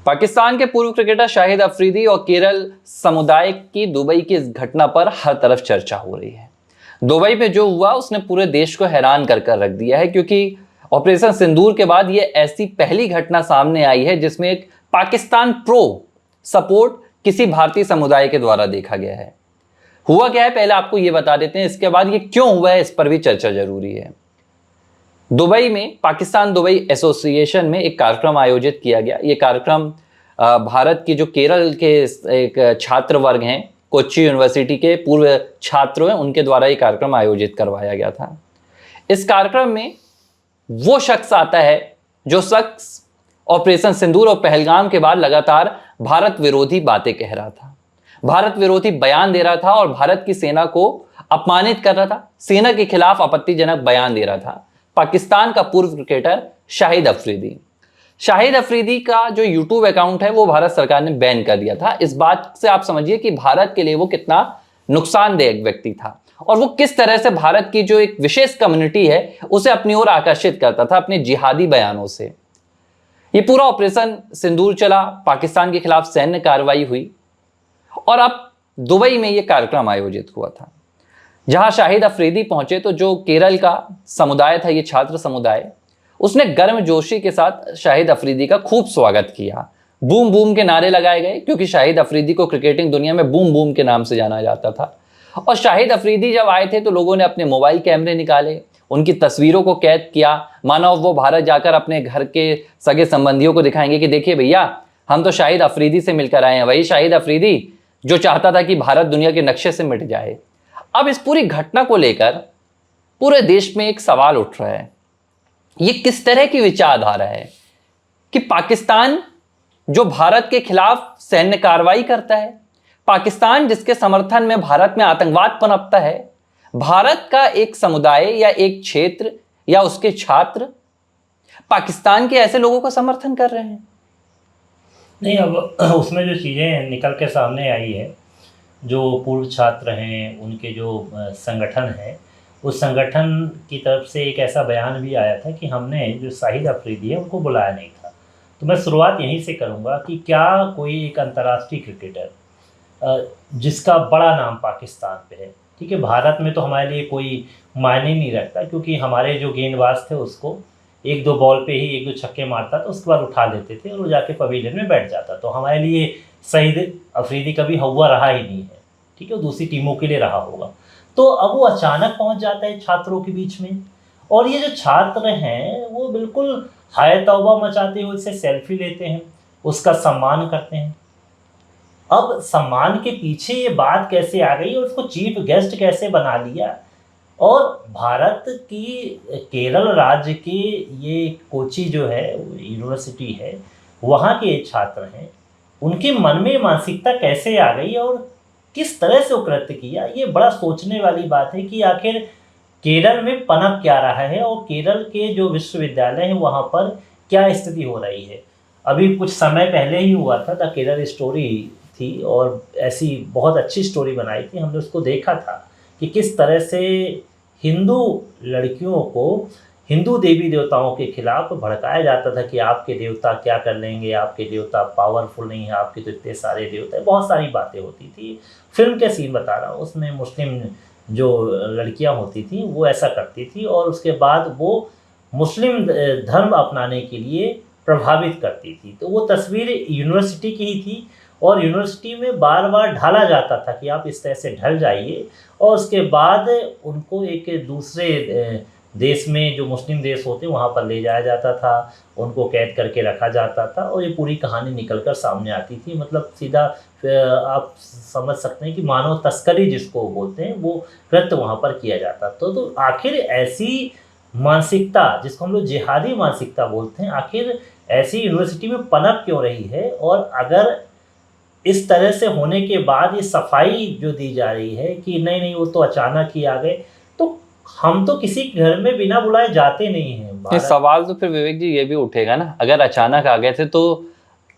पाकिस्तान के पूर्व क्रिकेटर शाहिद अफरीदी और केरल समुदाय की दुबई की इस घटना पर हर तरफ चर्चा हो रही है। दुबई में जो हुआ उसने पूरे देश को हैरान कर रख दिया है, क्योंकि ऑपरेशन सिंदूर के बाद ये ऐसी पहली घटना सामने आई है जिसमें एक पाकिस्तान प्रो सपोर्ट किसी भारतीय समुदाय के द्वारा देखा गया है। हुआ क्या है पहले आपको ये बता देते हैं, इसके बाद ये क्यों हुआ है इस पर भी चर्चा जरूरी है। दुबई में पाकिस्तान दुबई एसोसिएशन में एक कार्यक्रम आयोजित किया गया। ये कार्यक्रम भारत की जो केरल के एक छात्र वर्ग हैं, कोच्चि यूनिवर्सिटी के पूर्व छात्र हैं, उनके द्वारा ये कार्यक्रम आयोजित करवाया गया था। इस कार्यक्रम में वो शख्स आता है जो शख्स ऑपरेशन सिंदूर और पहलगाम के बाद लगातार भारत विरोधी बातें कह रहा था, भारत विरोधी बयान दे रहा था और भारत की सेना को अपमानित कर रहा था, सेना के खिलाफ आपत्तिजनक बयान दे रहा था। पाकिस्तान का पूर्व क्रिकेटर शाहिद अफरीदी। शाहिद अफरीदी का जो यूट्यूब अकाउंट है वो भारत सरकार ने बैन कर दिया था। इस बात से आप समझिए कि भारत के लिए वो कितना नुकसानदेह व्यक्ति था और वो किस तरह से भारत की जो एक विशेष कम्युनिटी है उसे अपनी ओर आकर्षित करता था अपने जिहादी बयानों से। ये पूरा ऑपरेशन सिंदूर चला, पाकिस्तान के खिलाफ सैन्य कार्रवाई हुई और अब दुबई में यह कार्यक्रम आयोजित हुआ था जहां शाहिद अफरीदी पहुंचे तो जो केरल का समुदाय था, ये छात्र समुदाय, उसने गर्मजोशी के साथ शाहिद अफरीदी का खूब स्वागत किया। बूम बूम के नारे लगाए गए क्योंकि शाहिद अफरीदी को क्रिकेटिंग दुनिया में बूम बूम के नाम से जाना जाता था। और शाहिद अफरीदी जब आए थे तो लोगों ने अपने मोबाइल कैमरे निकाले, उनकी तस्वीरों को कैद किया, मानो वो भारत जाकर अपने घर के सगे संबंधियों को दिखाएंगे कि देखिए भैया, हम तो शाहिद अफरीदी से मिलकर आए हैं, वही शाहिद अफरीदी जो चाहता था कि भारत दुनिया के नक्शे से मिट जाए। अब इस पूरी घटना को लेकर पूरे देश में एक सवाल उठ रहा है, ये किस तरह की विचारधारा है कि पाकिस्तान जो भारत के खिलाफ सैन्य कार्रवाई करता है, पाकिस्तान जिसके समर्थन में भारत में आतंकवाद पनपता है, भारत का एक समुदाय या एक क्षेत्र या उसके छात्र पाकिस्तान के ऐसे लोगों का समर्थन कर रहे हैं। नहीं, अब उसमें जो चीज़ें निकल के सामने आई है, जो पूर्व छात्र हैं उनके जो संगठन है, उस संगठन की तरफ से एक ऐसा बयान भी आया था कि हमने जो शाहिद अफरीदी है उनको बुलाया नहीं था। तो मैं शुरुआत यहीं से करूंगा कि क्या कोई एक अंतर्राष्ट्रीय क्रिकेटर जिसका बड़ा नाम पाकिस्तान पे है, ठीक है, भारत में तो हमारे लिए कोई मायने नहीं रखता क्योंकि हमारे जो गेंदबाज थे उसको एक दो बॉल पे ही एक दो छक्के मारता था, उसके बाद उठा लेते थे और वो जाके पवेलियन में बैठ जाता। तो हमारे लिए शाहिद अफरीदी कभी हवा रहा ही नहीं है, ठीक है, वो दूसरी टीमों के लिए रहा होगा। तो अब वो अचानक पहुंच जाता है छात्रों के बीच में और ये जो छात्र हैं वो बिल्कुल हाय तौबा मचाते हुए उससे सेल्फी लेते हैं, उसका सम्मान करते हैं। अब सम्मान के पीछे ये बात कैसे आ गई और उसको चीफ गेस्ट कैसे बना लिया, और भारत की केरल राज्य के ये कोच्चि जो है यूनिवर्सिटी है, वहाँ के छात्र हैं, उनके मन में मानसिकता कैसे आ गई और किस तरह से वो कृत्य किया, ये बड़ा सोचने वाली बात है कि आखिर केरल में पनप क्या रहा है और केरल के जो विश्वविद्यालय हैं वहाँ पर क्या स्थिति हो रही है। अभी कुछ समय पहले ही हुआ था, द केरल स्टोरी थी और ऐसी बहुत अच्छी स्टोरी बनाई थी, हमने उसको देखा था कि किस तरह से हिंदू लड़कियों को हिंदू देवी देवताओं के खिलाफ भड़काया जाता था कि आपके देवता क्या कर लेंगे, आपके देवता पावरफुल नहीं है, आपके तो इतने सारे देवता है, बहुत सारी बातें होती थी। फिल्म के सीन बता रहा हूँ, उसमें मुस्लिम जो लड़कियां होती थी वो ऐसा करती थी और उसके बाद वो मुस्लिम धर्म अपनाने के लिए प्रभावित करती थी। तो वो तस्वीर यूनिवर्सिटी की ही थी और यूनिवर्सिटी में बार बार ढाला जाता था कि आप इस तरह से ढल जाइए, और उसके बाद उनको एक दूसरे देश में जो मुस्लिम देश होते वहाँ पर ले जाया जाता था, उनको कैद करके रखा जाता था और ये पूरी कहानी निकलकर सामने आती थी। मतलब सीधा आप समझ सकते हैं कि मानव तस्करी जिसको बोलते हैं वो कृत्य वहाँ पर किया जाता। तो आखिर ऐसी मानसिकता जिसको हम लोग जिहादी मानसिकता बोलते हैं, आखिर ऐसी यूनिवर्सिटी में पनप क्यों रही है, और अगर इस तरह से होने के बाद ये सफाई जो दी जा रही है कि नहीं नहीं वो तो अचानक ही आ गए, तो हम तो किसी घर में बिना बुलाए जाते नहीं हैं। ये सवाल तो फिर विवेक जी ये भी उठेगा ना, अगर अचानक आ गए थे तो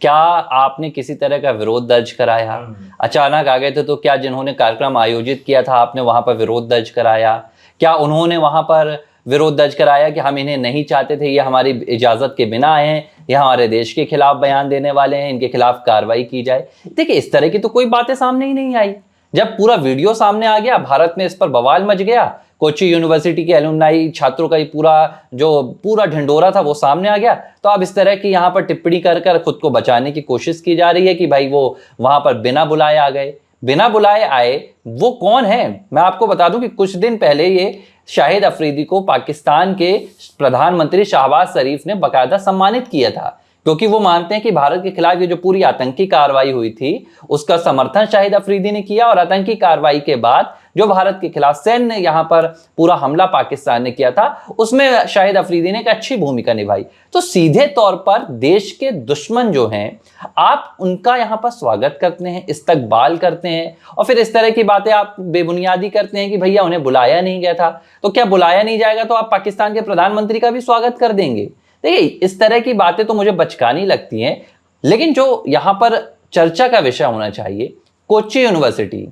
क्या आपने किसी तरह का विरोध दर्ज कराया? अचानक आ गए थे तो क्या जिन्होंने कार्यक्रम आयोजित किया था आपने वहां पर विरोध दर्ज कराया? क्या उन्होंने वहां पर विरोध दर्ज कराया कि हम इन्हें नहीं चाहते थे, ये हमारी इजाजत के बिना आए हैं, ये हमारे देश के खिलाफ बयान देने वाले हैं, इनके खिलाफ कार्रवाई की जाए। देखिए इस तरह की तो कोई बातें सामने ही नहीं आई। जब पूरा वीडियो सामने आ गया, भारत में इस पर बवाल मच गया, कोची यूनिवर्सिटी के एलुमनाई छात्रों का पूरा ढिंडोरा था वो सामने आ गया, तो अब इस तरह की यहाँ पर टिप्पणी कर कर खुद को बचाने की कोशिश की जा रही है कि भाई वो वहां पर बिना बुलाए आ गए। बिना बुलाए आए वो कौन है? मैं आपको बता दूं कि कुछ दिन पहले ये शाहिद अफरीदी को पाकिस्तान के प्रधानमंत्री शहबाज शरीफ ने बाकायदा सम्मानित किया था, क्योंकि वो मानते हैं कि भारत के खिलाफ ये जो पूरी आतंकी कार्रवाई हुई थी उसका समर्थन शाहिद अफरीदी ने किया, और आतंकी कार्रवाई के बाद जो भारत के खिलाफ सैन्य यहाँ पर पूरा हमला पाकिस्तान ने किया था उसमें शाहिद अफरीदी ने एक अच्छी भूमिका निभाई। तो सीधे तौर पर देश के दुश्मन जो हैं, आप उनका यहाँ पर स्वागत करते हैं, इस्तकबाल करते हैं, और फिर इस तरह की बातें आप बेबुनियादी करते हैं कि भैया उन्हें बुलाया नहीं गया था। तो क्या बुलाया नहीं जाएगा तो आप पाकिस्तान के प्रधानमंत्री का भी स्वागत कर देंगे? देखिए इस तरह की बातें तो मुझे बचकानी लगती हैं। लेकिन जो यहाँ पर चर्चा का विषय होना चाहिए, कोची यूनिवर्सिटी,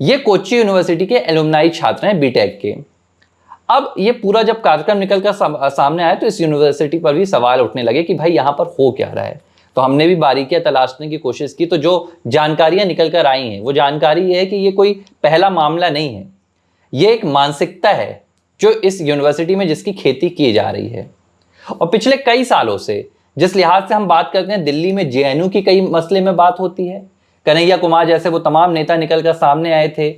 ये कोची यूनिवर्सिटी के एलुमनाई छात्र हैं बीटेक के। अब ये पूरा जब कार्यक्रम निकल कर सामने आया तो इस यूनिवर्सिटी पर भी सवाल उठने लगे कि भाई यहाँ पर हो क्या रहा है। तो हमने भी बारीकियां तलाशने की कोशिश की, तो जो जानकारियां निकल कर आई हैं वो जानकारी ये है कि ये कोई पहला मामला नहीं है, ये एक मानसिकता है जो इस यूनिवर्सिटी में जिसकी खेती की जा रही है। और पिछले कई सालों से जिस लिहाज से हम बात करते हैं, दिल्ली में जेएनयू की कई मसले में बात होती है, कन्हैया कुमार जैसे वो तमाम नेता निकलकर सामने आए थे,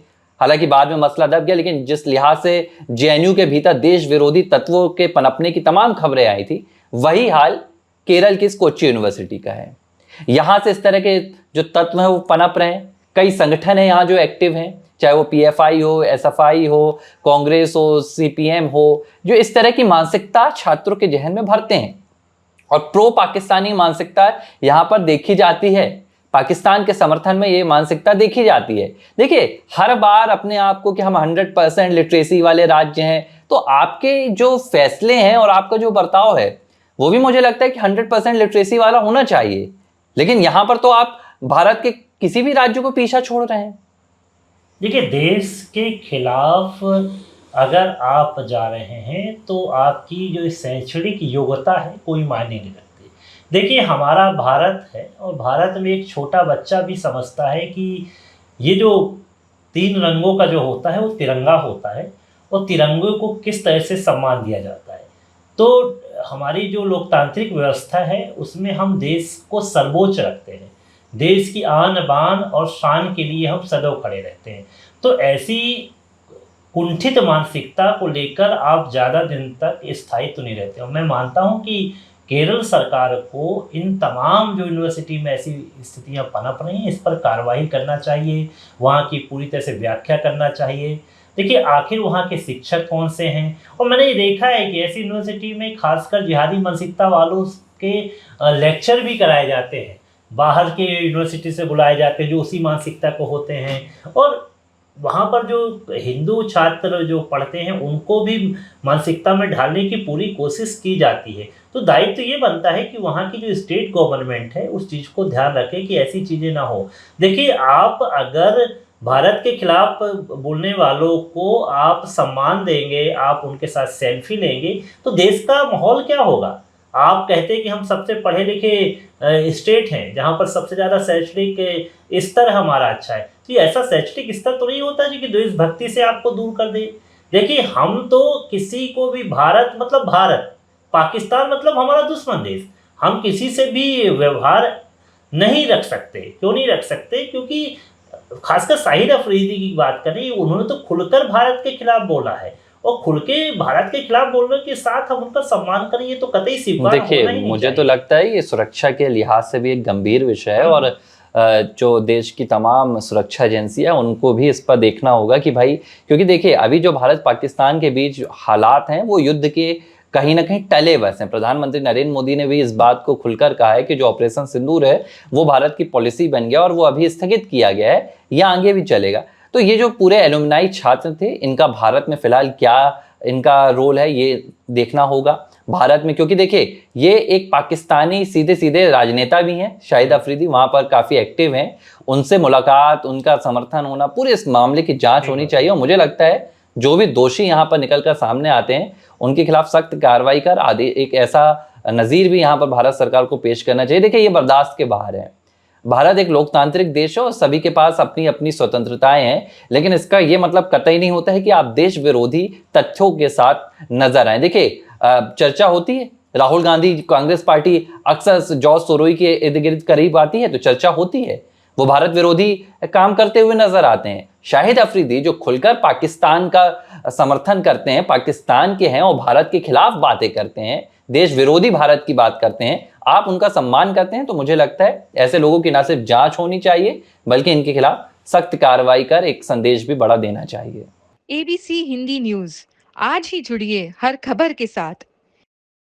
हालांकि बाद में मसला दब गया, लेकिन जिस लिहाज से जेएनयू के भीतर देश विरोधी तत्वों के पनपने की तमाम खबरें आई थी, वही हाल केरल की इस कोची यूनिवर्सिटी का है। यहां से इस तरह के जो तत्व हैं वो पनप रहे हैं। कई संगठन हैं यहाँ जो एक्टिव हैं, चाहे वो पीएफआई हो, एसएफआई हो, कांग्रेस हो, सीपीएम हो, जो इस तरह की मानसिकता छात्रों के जहन में भरते हैं। और प्रो पाकिस्तानी मानसिकता यहाँ पर देखी जाती है, पाकिस्तान के समर्थन में ये मानसिकता देखी जाती है। देखिए हर बार अपने आप को कि हम 100% लिटरेसी वाले राज्य हैं, तो आपके जो फैसले हैं और आपका जो बर्ताव है वो भी मुझे लगता है कि 100% लिटरेसी वाला होना चाहिए। लेकिन यहाँ पर तो आप भारत के किसी भी राज्य को पीछा छोड़ रहे हैं। देखिए देश के खिलाफ अगर आप जा रहे हैं तो आपकी जो शैक्षणिक योग्यता है कोई मायने नहीं रखती। देखिए हमारा भारत है और भारत में एक छोटा बच्चा भी समझता है कि ये जो 3 रंगों का जो होता है वो तिरंगा होता है, और तिरंगे को किस तरह से सम्मान दिया जाता है। तो हमारी जो लोकतांत्रिक व्यवस्था है उसमें हम देश को सर्वोच्च रखते हैं, देश की आन बान और शान के लिए हम सदैव खड़े रहते हैं। तो ऐसी कुंठित मानसिकता को लेकर आप ज़्यादा दिन तक स्थायित्व नहीं रहते। और मैं मानता हूं कि केरल सरकार को इन तमाम जो यूनिवर्सिटी में ऐसी स्थितियां पनप रही हैं इस पर कार्रवाई करना चाहिए, वहाँ की पूरी तरह से व्याख्या करना चाहिए। देखिए आखिर वहाँ के शिक्षक कौन से हैं, और मैंने ये देखा है कि ऐसी यूनिवर्सिटी में खासकर जिहादी मानसिकता वालों के लेक्चर भी कराए जाते हैं, बाहर के यूनिवर्सिटी से बुलाए जाते हैं जो उसी मानसिकता को होते हैं, और वहाँ पर जो हिंदू छात्र जो पढ़ते हैं उनको भी मानसिकता में ढालने की पूरी कोशिश की जाती है। तो दायित्व तो ये बनता है कि वहाँ की जो स्टेट गवर्नमेंट है उस चीज़ को ध्यान रखे कि ऐसी चीज़ें ना हो। देखिए आप अगर भारत के खिलाफ बोलने वालों को आप सम्मान देंगे, आप उनके साथ सेल्फी लेंगे, तो देश का माहौल क्या होगा। आप कहते हैं कि हम सबसे पढ़े लिखे स्टेट हैं जहाँ पर सबसे ज़्यादा शैक्षणिक स्तर हमारा अच्छा है, तो ऐसा शैक्षणिक स्तर तो नहीं होता जो कि देशभक्ति से आपको दूर कर दे। देखिए हम तो किसी को भी भारत मतलब भारत, पाकिस्तान मतलब हमारा दुश्मन देश, हम किसी से भी व्यवहार नहीं रख सकते। क्यों नहीं रख सकते? क्योंकि खासकर शाहिद अफरीदी की बात करें, उन्होंने तो खुलकर भारत के खिलाफ बोला है, और खुल के भारत के खिलाफ बोलने के साथ हम उनका सम्मान करें ये तो कतई स्वीकार होना ही नहीं। देखिए मुझे तो लगता है ये सुरक्षा के लिहाज से भी एक गंभीर विषय है, और जो देश की तमाम सुरक्षा एजेंसियां उनको भी इस पर देखना होगा कि भाई, क्योंकि देखिए अभी जो भारत पाकिस्तान के बीच हालात हैं वो युद्ध के कहीं ना कहीं टले बस हैं। प्रधानमंत्री नरेंद्र मोदी ने भी इस बात को खुलकर कहा है कि जो ऑपरेशन सिंदूर है वो भारत की पॉलिसी बन गया और वो अभी स्थगित किया गया है, या आगे भी चलेगा। तो ये जो पूरे एलुमनाई छात्र थे, इनका भारत में फिलहाल क्या इनका रोल है ये देखना होगा भारत में, क्योंकि देखिए ये एक पाकिस्तानी सीधे सीधे राजनेता भी हैं, शाहिद अफरीदी वहाँ पर काफ़ी एक्टिव हैं, उनसे मुलाकात, उनका समर्थन होना, पूरे इस मामले की जांच होनी चाहिए। और मुझे लगता है जो भी दोषी यहाँ पर निकलकर सामने आते हैं उनके खिलाफ सख्त कार्रवाई कर आदि एक ऐसा नजीर भी यहाँ पर भारत सरकार को पेश करना चाहिए। देखिए, ये बर्दाश्त के बाहर है। भारत एक लोकतांत्रिक देश है और सभी के पास अपनी अपनी स्वतंत्रताएं हैं, लेकिन इसका ये मतलब कतई नहीं होता है कि आप देश विरोधी तथ्यों के साथ नजर आए। देखिए, चर्चा होती है, राहुल गांधी कांग्रेस पार्टी अक्सर जॉर्ज सोरोई के इर्द गिर्द करीब आती है तो चर्चा होती है, वो भारत विरोधी काम करते हुए नजर आते हैं। शाहिद अफरीदी जो खुलकर पाकिस्तान का समर्थन करते हैं, पाकिस्तान के हैं और भारत के खिलाफ बातें करते हैं, देश विरोधी भारत की बात करते हैं, आप उनका सम्मान करते हैं, तो मुझे लगता है ऐसे लोगों की ना सिर्फ जांच होनी चाहिए बल्कि इनके खिलाफ सख्त कार्रवाई कर एक संदेश भी बड़ा देना चाहिए। ABC हिंदी न्यूज, आज ही जुड़िए हर खबर के साथ।